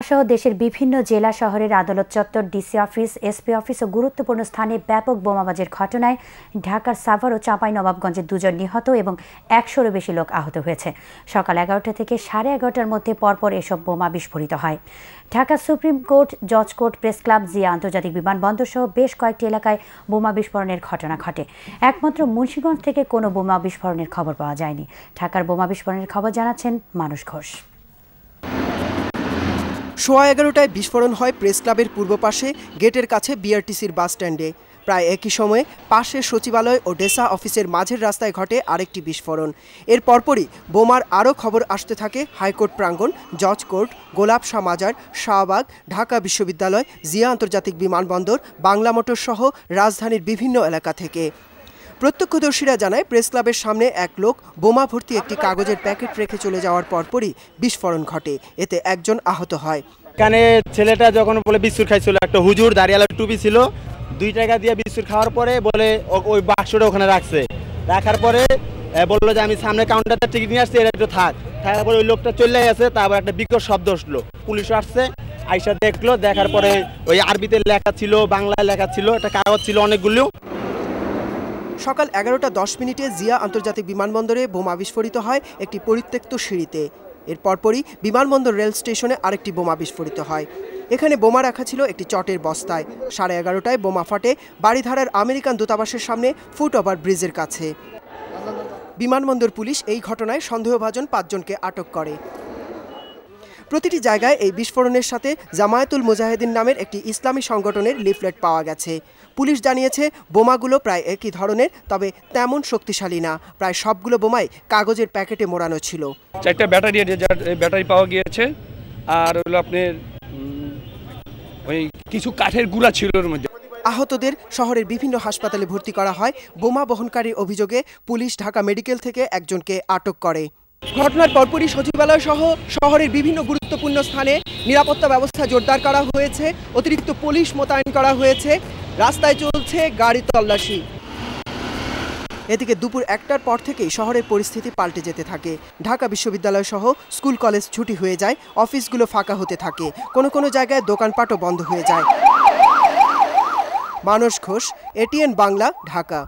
সহ দেশের বিভিন্ন জেলা শহরের আদালত চত্বর, ডিসি অফিস, এসপি অফিস ও গুরুত্বপূর্ণ স্থানে ব্যাপক বোমাবাজির ঘটনায় ঢাকার সাভার ও চাঁপাইনবাবগঞ্জে 2 জন নিহত এবং 100-এরও বেশি লোক আহত হয়েছে। সকাল 11টা থেকে 11:30টার মধ্যে পরপর এসব বোমা বিস্ফোরিত হয়। ঢাকা সুপ্রিম কোর্ট, জজ কোর্ট, প্রেস ক্লাব, জিয়া আন্তর্জাতিক বিমানবন্দর সহ বেশ কয়েকটি এলাকায় বোমা বিস্ফোরণের ঘটনা ঘটে। একমাত্র মুন্সিগঞ্জ থেকে কোনো বোমা বিস্ফোরণের খবর পাওয়া যায়নি। ঢাকার বোমা বিস্ফোরণের খবর জানাচ্ছেন মানুষ ঘোষ। 11:15টায় বিস্ফোরণ হয় প্রেস ক্লাবের পূর্ব পাশে গেটের কাছে বিআরটিসির বাস স্ট্যান্ডে। প্রায় একই সময়ে পাশে সচিবালয় ও ডেসা অফিসের মাঝের রাস্তায় ঘটে আরেকটি বিস্ফোরণ। এর পরপরই বোমার আরও খবর আসতে থাকে হাইকোর্ট প্রাঙ্গণ, জজ কোর্ট, গোলাপ শাহ মাজার, শাহবাগ, ঢাকা বিশ্ববিদ্যালয়, জিয়া আন্তর্জাতিক বিমানবন্দর, বাংলা মোটর সহ রাজধানীর বিভিন্ন এলাকা থেকে। প্রত্যক্ষদর্শীরা জানায়, প্রেস ক্লাবের সামনে এক লোক বোমা ভর্তি একটি কাগজের প্যাকেট রেখে চলে যাওয়ার পরপরই বিস্ফোরণ ঘটে। এতে একজন আহত হয়। এখানে ছেলেটা যখন বলে বিস্কুট খাইছিল, একটা হুজুর দাঁড়িয়ালা টুপি ছিল, 2 টাকা দিয়ে বিস্কুট খাওয়ার পরে বলে ওই বাক্সটা ওখানে রাখছে। রাখার পরে বললো যে আমি সামনে কাউন্টারটা টিকিট নিয়ে আসছি, এটা একটু থাকার পরে ওই লোকটা চলে গেছে। তারপর একটা বিকট শব্দ উঠলো, পুলিশ আসছে, আইসা দেখলো, দেখার পরে ওই আরবিতে লেখা ছিল, বাংলায় লেখা ছিল, একটা কাগজ ছিল অনেকগুলো। সকাল 11:10 জিয়া আন্তর্জাতিক বিমানবন্দরে বোমা বিস্ফোরিত হয় একটি পরিত্যক্ত সিঁড়িতে। এর পরপরই বিমানবন্দর রেল স্টেশনে আরেকটি বোমা বিস্ফোরিত হয়। এখানে বোমা রাখা ছিল একটি চটের বস্তায়। 11:30টায় বোমা ফাটে বারিধারার আমেরিকান দূতাবাসের সামনে ফুটওভার ব্রিজের কাছে। বিমানবন্দর পুলিশ এই ঘটনায় সন্দেহভাজন 5 জনকে আটক করে। প্রতিটি জায়গায় এই বিস্ফোরণের সাথে জামায়াতুল মুজাহিদিন নামের একটি ইসলামী সংগঠনের লিফলেট পাওয়া গেছে। পুলিশ জানিয়েছে, বোমাগুলো প্রায় একই ধরনের, তবে তেমন শক্তিশালী না। প্রায় সবগুলো বোমাই কাগজের প্যাকেটে মোড়ানো ছিল। 4টা ব্যাটারি পাওয়া গিয়েছে, আর হলো আপনার ওই কিছু কাঠের গুঁড়া ছিল ওর মধ্যে। আহতদের শহরের বিভিন্ন হাসপাতালে ভর্তি করা হয়। বোমা বহনকারীর অভিযোগে পুলিশ ঢাকা মেডিকেল থেকে একজনকে আটক করে। ঘটনার পরপরই সচিবালয় সহ শহরের বিভিন্ন গুরুত্বপূর্ণ স্থানে নিরাপত্তা ব্যবস্থা জোরদার করা হয়েছে। অতিরিক্ত পুলিশ মোতায়েন করা হয়েছে। রাস্তায় চলছে গাড়ি তল্লাশি। এদিকে দুপুর 1টার পর থেকেই শহরের পরিস্থিতি পাল্টে যেতে থাকে। ঢাকা বিশ্ববিদ্যালয় সহ স্কুল কলেজ ছুটি হয়ে যায়, অফিসগুলো ফাঁকা হতে থাকে, কোনো কোনো জায়গায় দোকানপাটও বন্ধ হয়ে যায়। মানুষ ঘোষ, এটিএন বাংলা, ঢাকা।